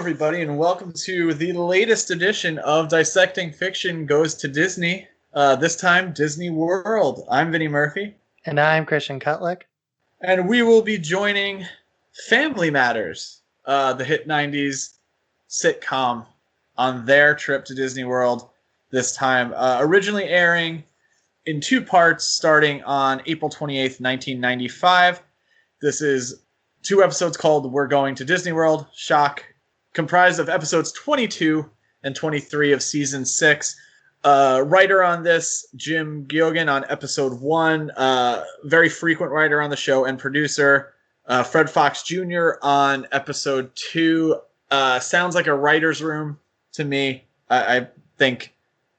everybody, and welcome to the latest edition of Dissecting Fiction Goes to Disney. This time, Disney World. I'm Vinny Murphy. And I'm Christian Kutlick. And we will be joining Family Matters, the hit 90s sitcom, on their trip to Disney World this time. Originally airing in two parts starting on April 28th, 1995. This is two episodes called We're Going to Disney World, Shock, comprised of episodes 22 and 23 of season 6. Writer on this, Jim Geoghegan on episode 1, very frequent writer on the show and producer. Fred Fox Jr. on episode 2. Sounds like a writer's room to me. I think,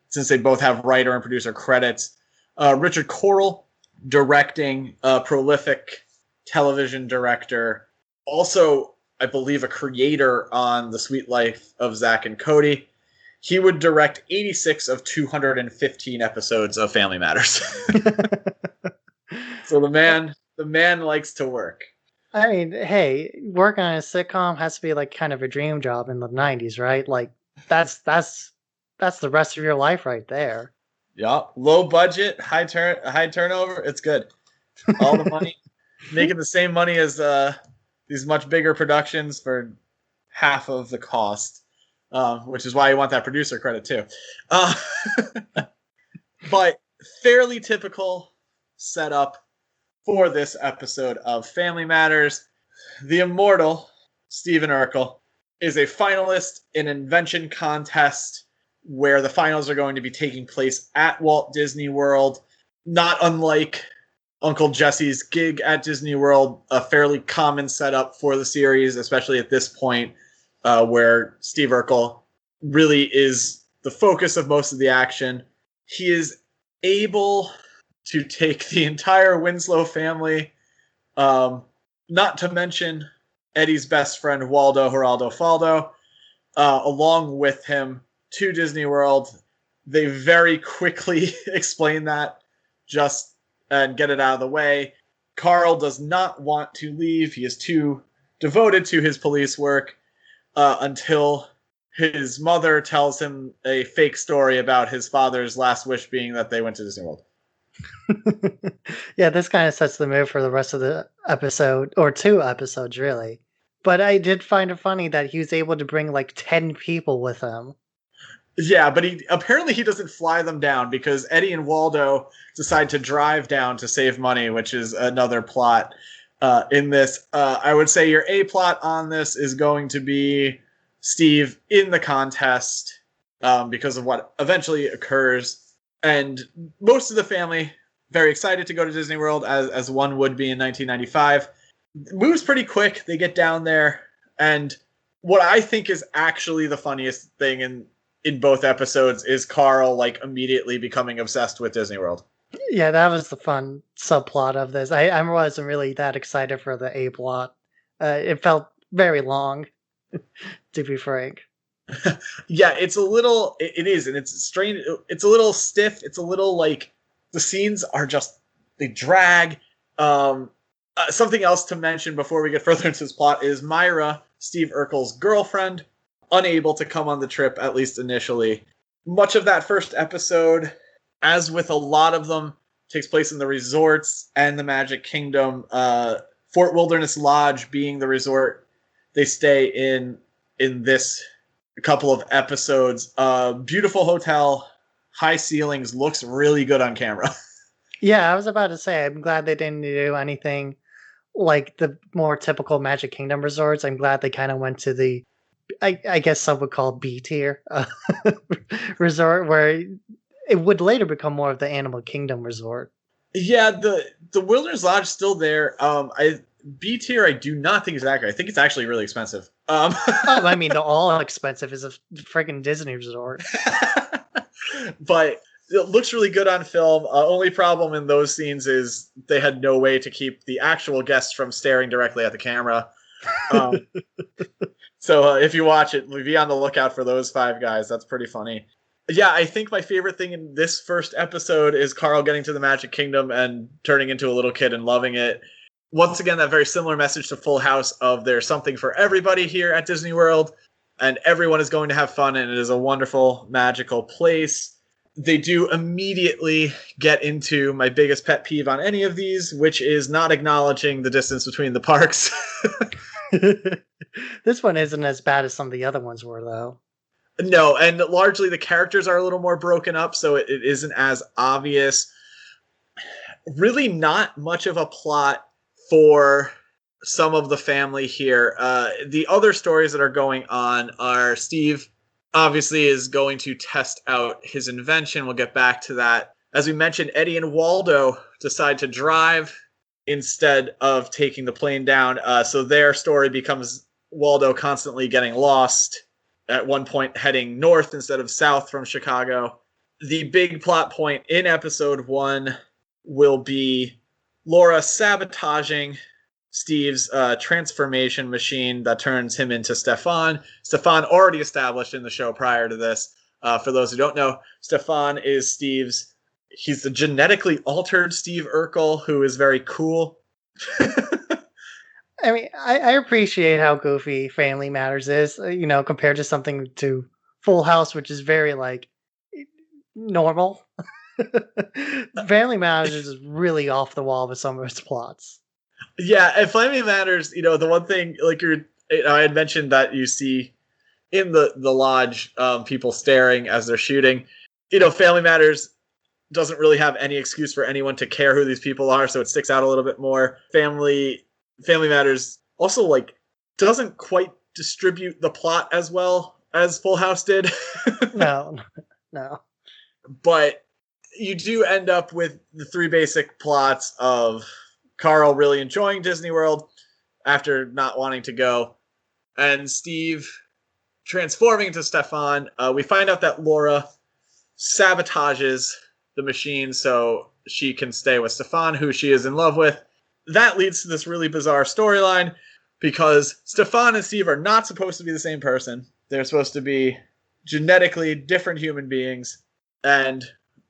since they both have writer and producer credits. Richard Correll directing, prolific television director. Also, I believe, a creator on The Sweet Life of Zack and Cody. He would direct 86 of 215 episodes of Family Matters. So the man likes to work. I mean, hey, working on a sitcom has to be like kind of a dream job in the 90s, right? Like that's the rest of your life right there. Yeah, low budget, high turnover. It's good. All the money, making the same money as these much bigger productions for half of the cost, which is why you want that producer credit too. But fairly typical setup for this episode of Family Matters. The immortal Stephen Urkel is a finalist in an invention contest where the finals are going to be taking place at Walt Disney World. Not unlike Uncle Jesse's gig at Disney World, a fairly common setup for the series, especially at this point, where Steve Urkel really is the focus of most of the action. He is able to take the entire Winslow family, not to mention Eddie's best friend Waldo Geraldo Faldo, along with him to Disney World. They very quickly explain that and get it out of the way. Carl does not want to leave. He is too devoted to his police work until his mother tells him a fake story about his father's last wish being that they went to Disney World. Yeah, this kind of sets the mood for the rest of the episode, or 2 episodes, really. But I did find it funny that he was able to bring like 10 people with him. Yeah, but he doesn't fly them down because Eddie and Waldo decide to drive down to save money, which is another plot in this. I would say your A plot on this is going to be Steve in the contest because of what eventually occurs. And most of the family very excited to go to Disney World, as one would be in 1995. Moves pretty quick. They get down there. And what I think is actually the funniest thing in both episodes is Carl like immediately becoming obsessed with Disney World. Yeah, that was the fun subplot of this. I wasn't really that excited for the A plot. It felt very long, to be frank. Yeah, it is, and it's strange. It's a little stiff. It's a little like the scenes are just, they drag. Something else to mention before we get further into this plot is Myra, Steve Urkel's girlfriend, unable to come on the trip, at least initially. Much of that first episode, as with a lot of them, takes place in the resorts and the Magic Kingdom. Fort Wilderness Lodge being the resort they stay in this couple of episodes. Beautiful hotel, high ceilings, looks really good on camera. Yeah, I was about to say, I'm glad they didn't do anything like the more typical Magic Kingdom resorts. I'm glad they kind of went to the, I guess some would call B tier resort, where it would later become more of the Animal Kingdom resort. Yeah, the Wilderness Lodge is still there. B tier, I do not think is accurate. I think it's actually really expensive. I mean, the all expensive is a freaking Disney resort. But it looks really good on film. Only problem in those scenes is they had no way to keep the actual guests from staring directly at the camera. So if you watch it, be on the lookout for those 5 guys. That's pretty funny. Yeah, I think my favorite thing in this first episode is Carl getting to the Magic Kingdom and turning into a little kid and loving it. Once again, that very similar message to Full House of there's something for everybody here at Disney World. and everyone is going to have fun, and it is a wonderful, magical place. They do immediately get into my biggest pet peeve on any of these, which is not acknowledging the distance between the parks. This one isn't as bad as some of the other ones were, though. No, and largely the characters are a little more broken up, so it isn't as obvious. Really not much of a plot for some of the family here. The other stories that are going on are Steve obviously is going to test out his invention. We'll get back to that. As we mentioned, Eddie and Waldo decide to drive instead of taking the plane down. So their story becomes Waldo constantly getting lost, at one point heading north instead of south from Chicago. The big plot point in episode 1 will be Laura sabotaging Steve's transformation machine that turns him into Stefan. Stefan already established in the show prior to this. For those who don't know, Stefan is he's the genetically altered Steve Urkel, who is very cool. I mean, I appreciate how goofy Family Matters is, compared to something to Full House, which is very, normal. Family Matters is really off the wall with some of its plots. Yeah, and Family Matters, the one thing, I had mentioned that you see in the lodge, people staring as they're shooting. Family Matters doesn't really have any excuse for anyone to care who these people are, so it sticks out a little bit more. Family Matters also doesn't quite distribute the plot as well as Full House did. No. But you do end up with the three basic plots of Carl really enjoying Disney World after not wanting to go, and Steve transforming into Stefan. We find out that Laura sabotages the machine so she can stay with Stefan, who she is in love with. That leads to this really bizarre storyline because Stefan and Steve are not supposed to be the same person. They're supposed to be genetically different human beings. And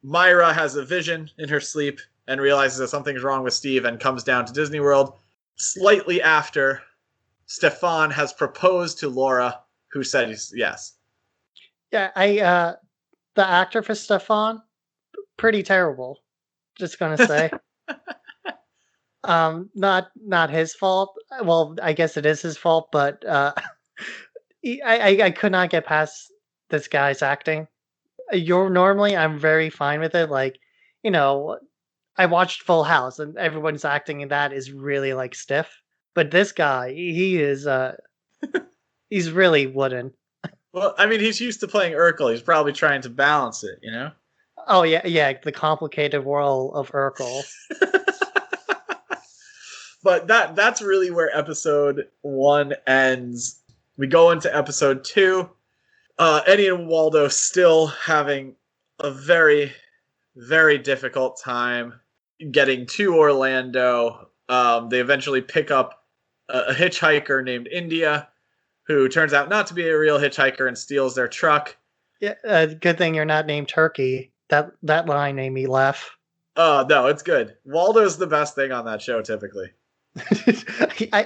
Myra has a vision in her sleep and realizes that something's wrong with Steve and comes down to Disney World slightly after Stefan has proposed to Laura, who said yes. Yeah, the actor for Stefan, pretty terrible. Just gonna say. Not his fault. Well, I guess it is his fault, but I could not get past this guy's acting. Normally I'm very fine with it. I watched Full House and everyone's acting in that is really stiff. But this guy, he is he's really wooden. Well, I mean, he's used to playing Urkel. He's probably trying to balance it, Oh yeah, the complicated world of Urkel. But that's really where episode 1 ends. We go into episode 2. Eddie and Waldo still having a very, very difficult time getting to Orlando. They eventually pick up a hitchhiker named India, who turns out not to be a real hitchhiker and steals their truck. Yeah, good thing you're not named Turkey. That line made me laugh. Oh, no, it's good. Waldo's the best thing on that show, typically.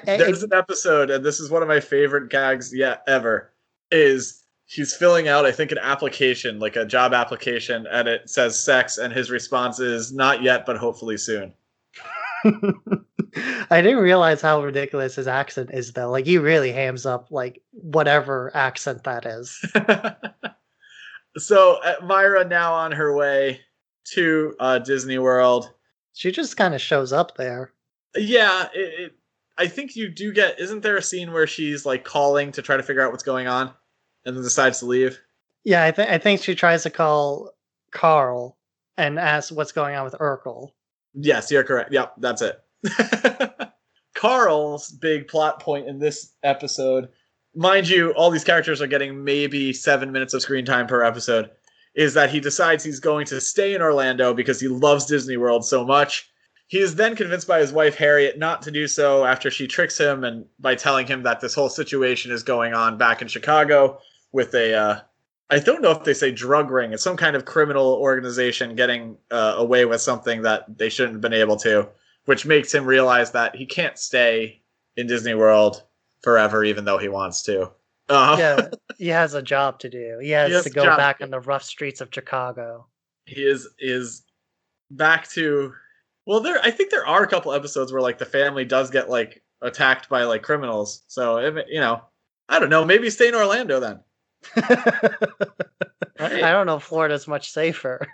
There's an episode, and this is one of my favorite gags ever, is he's filling out, I think, an application, like a job application, and it says sex, and his response is, not yet, but hopefully soon. I didn't realize how ridiculous his accent is, though. He really hams up, whatever accent that is. So, Myra now on her way to Disney World. She just kind of shows up there. Yeah, I think you do get... Isn't there a scene where she's, calling to try to figure out what's going on and then decides to leave? Yeah, I think she tries to call Carl and ask what's going on with Urkel. Yes, you're correct. Yep, that's it. Carl's big plot point in this episode, mind you, all these characters are getting maybe 7 minutes of screen time per episode, is that he decides he's going to stay in Orlando because he loves Disney World so much. He is then convinced by his wife, Harriet, not to do so after she tricks him and by telling him that this whole situation is going on back in Chicago with a, I don't know if they say drug ring. It's some kind of criminal organization getting away with something that they shouldn't have been able to, which makes him realize that he can't stay in Disney World forever, even though he wants to. Yeah, he has a job to do. He He has has to a go job. back on the rough streets of Chicago. He is back to. Well, I think there are a couple episodes where like the family does get like attacked by like criminals. So I don't know. Maybe stay in Orlando then. I Right? don't know if Florida's much safer.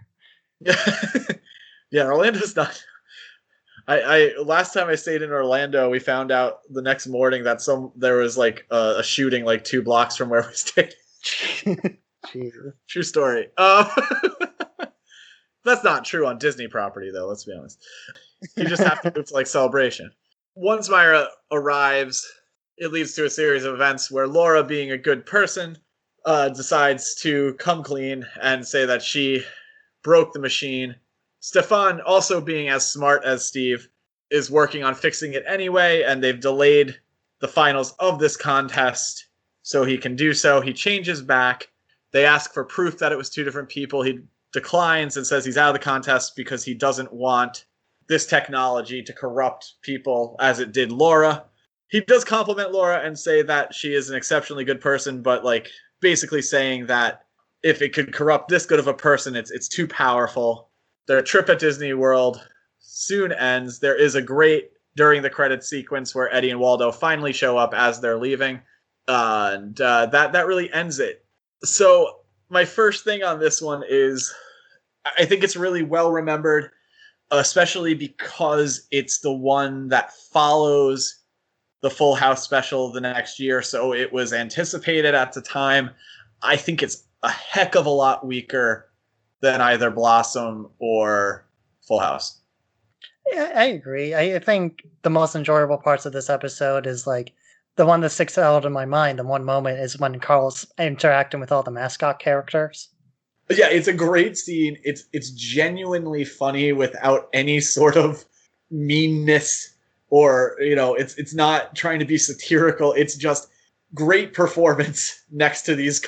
Yeah, Orlando's not. I last time I stayed in Orlando, we found out the next morning that there was like a shooting like 2 blocks from where we stayed. Jesus. True story. That's not true on Disney property though. Let's be honest. You just have to move to like Celebration. Once Myra arrives, it leads to a series of events where Laura, being a good person, decides to come clean and say that she broke the machine. Stefan, also being as smart as Steve, is working on fixing it anyway, and they've delayed the finals of this contest so he can do so. He changes back. They ask for proof that it was 2 different people. He declines and says he's out of the contest because he doesn't want this technology to corrupt people as it did Laura. He does compliment Laura and say that she is an exceptionally good person, but like basically saying that if it could corrupt this good of a person, it's too powerful. Their trip at Disney World soon ends. There is a great during the credits sequence where Eddie and Waldo finally show up as they're leaving, and that really ends it. So my first thing on this one is I think it's really well remembered, especially because it's the one that follows the Full House special the next year, so it was anticipated at the time. I think it's a heck of a lot weaker than either Blossom or Full House. Yeah, I agree. I think the most enjoyable parts of this episode is like the one that sticks out in my mind. The one moment is when Carl's interacting with all the mascot characters. Yeah, it's a great scene. It's genuinely funny without any sort of meanness, or it's not trying to be satirical. It's just great performance next to these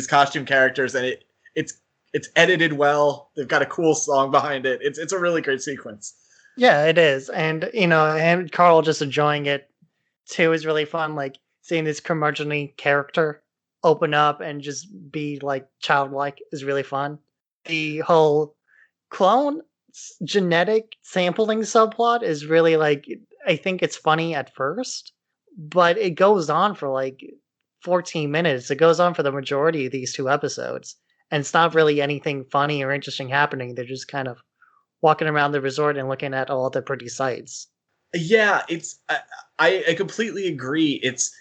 costume characters, and it's edited well. They've got a cool song behind it. It's a really great sequence. Yeah, it is. And, and Carl just enjoying it too is really fun. Like seeing this curmudgeonly character open up and just be like childlike is really fun. The whole clone genetic sampling subplot is really like, I think it's funny at first, but it goes on for like 14 minutes. It goes on for the majority of these 2 episodes. And it's not really anything funny or interesting happening. They're just kind of walking around the resort and looking at all the pretty sights. Yeah, I completely agree. It's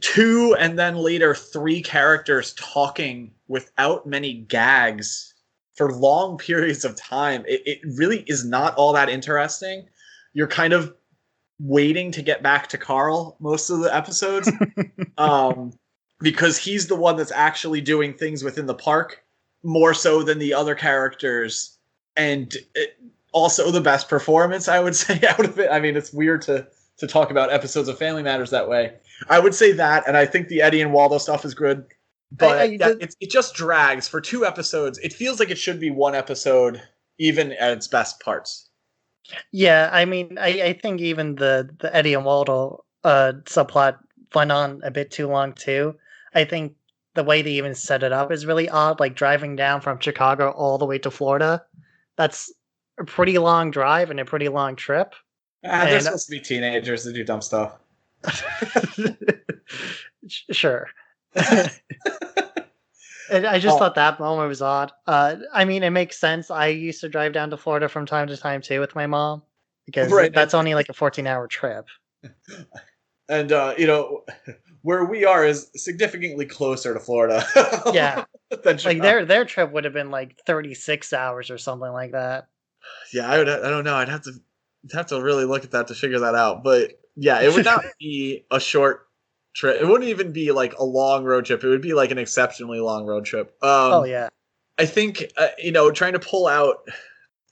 2 and then later 3 characters talking without many gags for long periods of time. It really is not all that interesting. You're kind of waiting to get back to Carl most of the episodes, because he's the one that's actually doing things within the park more so than the other characters, and also the best performance, I would say, out of it. I mean, it's weird to talk about episodes of Family Matters that way. I would say that, and I think the Eddie and Waldo stuff is good, but it just drags for 2 episodes. It feels like it should be 1 episode, even at its best parts. Yeah, I mean, I think even the Eddie and Waldo subplot went on a bit too long too. I think the way they even set it up is really odd, like driving down from Chicago all the way to Florida. That's a pretty long drive and a pretty long trip. They're supposed to be teenagers that do dumb stuff. Sure. And I just thought that moment was odd. I mean, it makes sense. I used to drive down to Florida from time to time too with my mom because that's only like a 14-hour trip. And where we are is significantly closer to Florida. Yeah, than like Chicago. their trip would have been like 36 hours or something like that. Yeah, I don't know. I'd have to really look at that to figure that out. But yeah, it would not be a short trip. It wouldn't even be like a long road trip. It would be like an exceptionally long road trip. Oh yeah. I think trying to pull out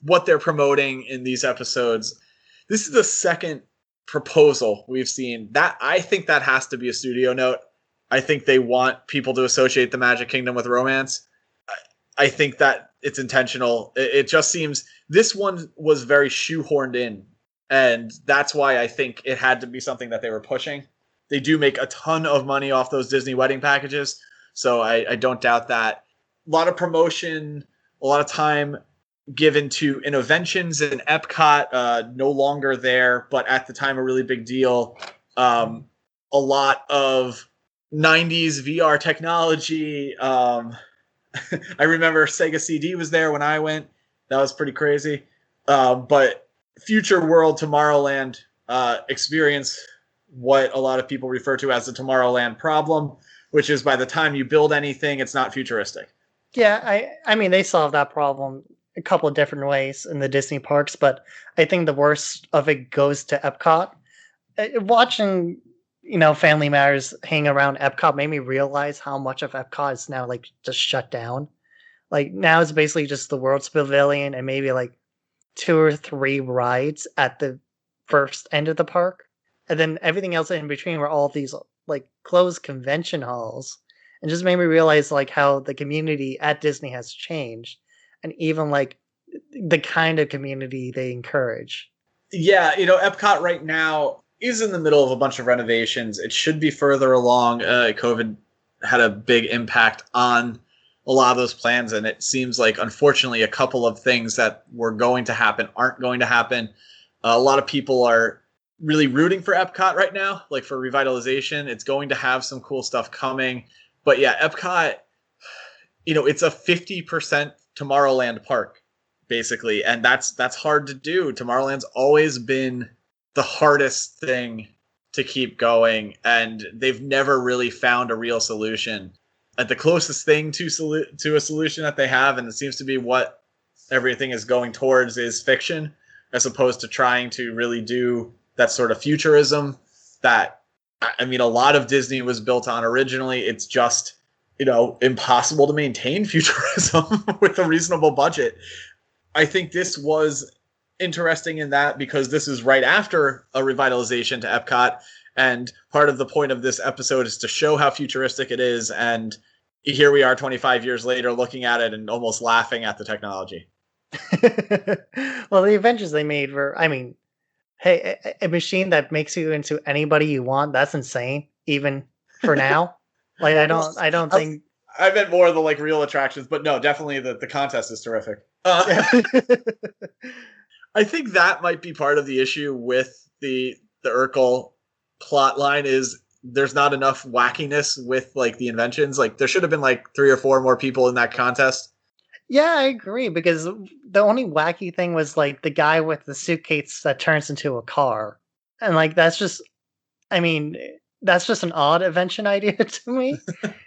what they're promoting in these episodes. This is the second proposal we've seen. That I think that has to be a studio note. I think they want people to associate the Magic Kingdom with romance. I think that it's intentional. It just seems this one was very shoehorned in, and that's why I think it had to be something that they were pushing. they do make a ton of money off those Disney wedding packages. So I don't doubt that. A lot of promotion, a lot of time given to Innoventions and Epcot, no longer there, but at the time a really big deal. A lot of 90s VR technology. I remember Sega CD was there when I went. That was pretty crazy. But Future World Tomorrowland experience what a lot of people refer to as the Tomorrowland problem, which is by the time you build anything, it's not futuristic. Yeah, I mean they solved that problem a couple of different ways in the Disney parks, but I think the worst of it goes to Epcot. Watching, Family Matters hang around Epcot made me realize how much of Epcot is now like just shut down. Like now it's basically just the World's Pavilion and maybe like 2 or 3 rides at the first end of the park. And then everything else in between were all these like closed convention halls. And just made me realize like how the community at Disney has changed and even like the kind of community they encourage. Yeah, Epcot right now is in the middle of a bunch of renovations. It should be further along. COVID had a big impact on a lot of those plans, and it seems like, unfortunately, a couple of things that were going to happen aren't going to happen. A lot of people are really rooting for Epcot right now, like for revitalization. It's going to have some cool stuff coming. But yeah, Epcot, it's a 50% Tomorrowland park, basically, and that's hard to do. Tomorrowland's always been the hardest thing to keep going, and they've never really found a real solution. The closest thing to a solution that they have, and it seems to be what everything is going towards, is fiction, as opposed to trying to really do that sort of futurism that, I mean, a lot of Disney was built on originally. It's just, impossible to maintain futurism with a reasonable budget. I think this was interesting in that because this is right after a revitalization to Epcot, and part of the point of this episode is to show how futuristic it is, and here we are 25 years later looking at it and almost laughing at the technology. Well, the inventions they made were, I mean, hey, a machine that makes you into anybody you want, that's insane, even for now. Like I don't think I meant more of the like real attractions, but no, definitely the contest is terrific. I think that might be part of the issue with the Urkel plot line is there's not enough wackiness with like the inventions. Like there should have been like 3 or 4 more people in that contest. Yeah, I agree because the only wacky thing was like the guy with the suitcase that turns into a car. And like that's just that's just an odd invention idea to me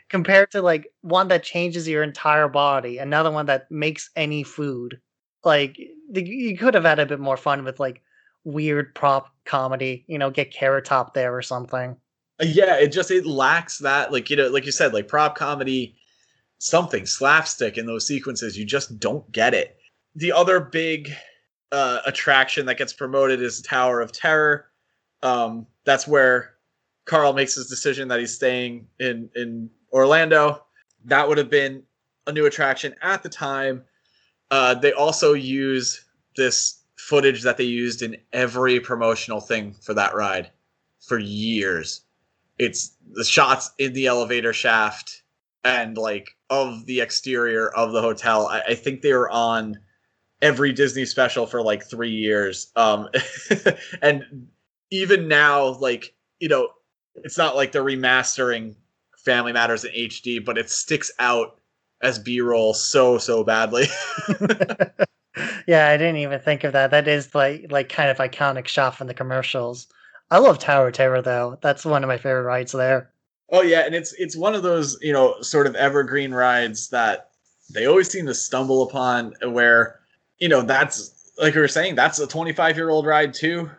compared to like one that changes your entire body, another one that makes any food. Like you could have had a bit more fun with like weird prop comedy, get Carrot Top there or something. Yeah, it lacks that, like, like you said, like prop comedy, something slapstick in those sequences. You just don't get it. The other big attraction that gets promoted is Tower of Terror. That's where Carl makes his decision that he's staying in Orlando. That would have been a new attraction at the time. They also use this footage that they used in every promotional thing for that ride for years. It's the shots in the elevator shaft and like of the exterior of the hotel. I think they were on every Disney special for like 3 years. And even now, like, it's not like they're remastering Family Matters in HD, but it sticks out as B-roll so badly. Yeah, I didn't even think of that. That is like kind of iconic shot from the commercials. I love Tower of Terror though. That's one of my favorite rides there. Oh yeah, and it's one of those, sort of evergreen rides that they always seem to stumble upon where, that's like we were saying, that's a 25-year-old ride too.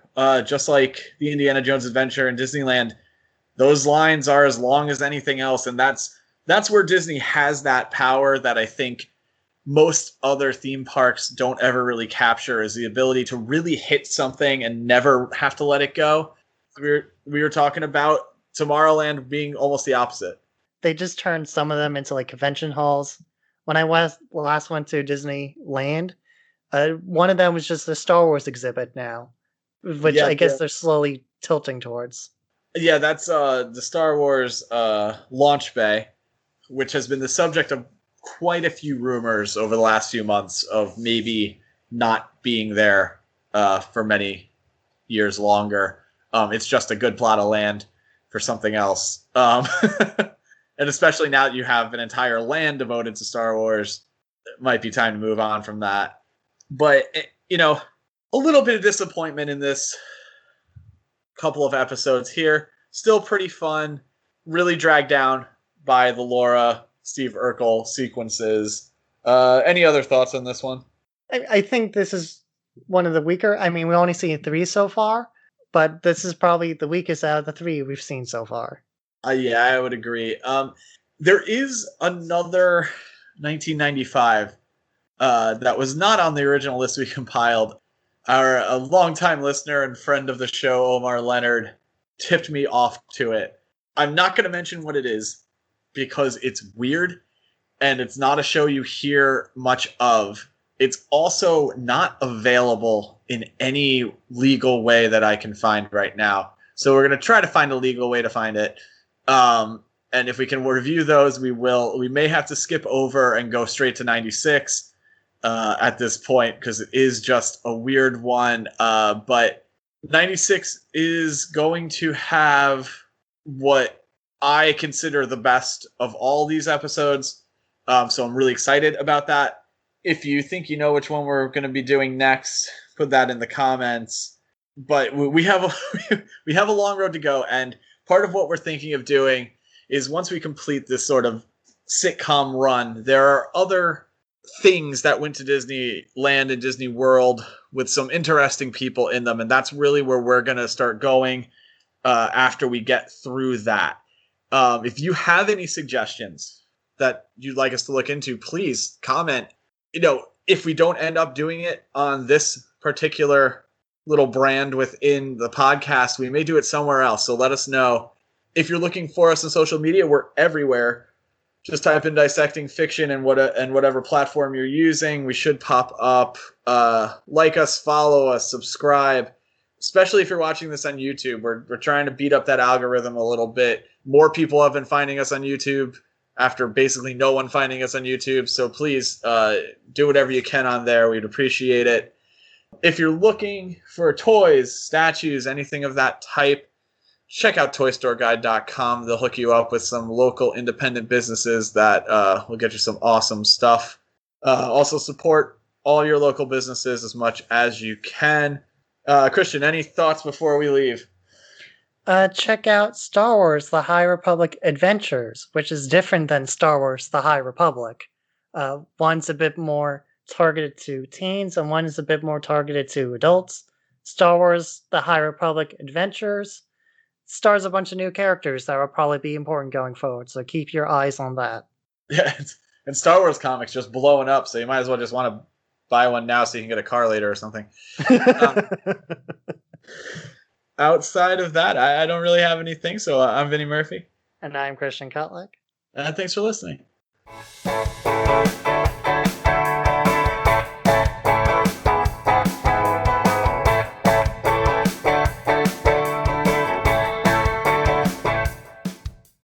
Just like the Indiana Jones Adventure in Disneyland. Those lines are as long as anything else, and that's where Disney has that power that I think most other theme parks don't ever really capture, is the ability to really hit something and never have to let it go. We were talking about Tomorrowland being almost the opposite. They just turned some of them into like convention halls. When I last went to Disneyland, one of them was just a Star Wars exhibit now, which Yeah, I guess they're slowly tilting towards. Yeah, that's the Star Wars launch bay, which has been the subject of quite a few rumors over the last few months of maybe not being there for many years longer. It's just a good plot of land for something else. And especially now that you have an entire land devoted to Star Wars, it might be time to move on from that. But, a little bit of disappointment in this couple of episodes here. Still pretty fun. Really dragged down by the Laura, Steve Urkel sequences. Any other thoughts on this one? I think this is one of the weaker. I mean, we only seen 3 so far, but this is probably the weakest out of the 3 we've seen so far. Yeah, I would agree. There is another 1995 that was not on the original list we compiled. A longtime listener and friend of the show, Omar Leonard, tipped me off to it. I'm not going to mention what it is because it's weird and it's not a show you hear much of. It's also not available in any legal way that I can find right now. So we're going to try to find a legal way to find it. And if we can review those, we will. We may have to skip over and go straight to 96 at this point because it is just a weird one. But 96 is going to have what I consider the best of all these episodes. So I'm really excited about that. If you think you know which one we're going to be doing next, put that in the comments. But we have a long road to go, and part of what we're thinking of doing is once we complete this sort of sitcom run, there are other things that went to Disneyland and Disney World with some interesting people in them, and that's really where we're going to start going after we get through that. If you have any suggestions that you'd like us to look into, please comment. If we don't end up doing it on this particular little brand within the podcast, we may do it somewhere else. So let us know. If you're looking for us on social media, we're everywhere. Just type in Dissecting Fiction and whatever platform you're using. We should pop up. Like us, follow us, subscribe. Especially if you're watching this on YouTube. We're trying to beat up that algorithm a little bit. More people have been finding us on YouTube after basically no one finding us on YouTube. So please do whatever you can on there. We'd appreciate it. If you're looking for toys, statues, anything of that type, check out toystoreguide.com. They'll hook you up with some local independent businesses that will get you some awesome stuff. Also support all your local businesses as much as you can. Christian, any thoughts before we leave? Check out Star Wars The High Republic Adventures, which is different than Star Wars The High Republic. One's a bit more targeted to teens, and one is a bit more targeted to adults. Star Wars The High Republic Adventures stars a bunch of new characters that will probably be important going forward, so keep your eyes on that. Yeah, and Star Wars comics just blowing up, so you might as well just want to buy one now so you can get a car later or something. Outside of that, I don't really have anything, so I'm Vinny Murphy. And I'm Christian Kotlik. Thanks for listening.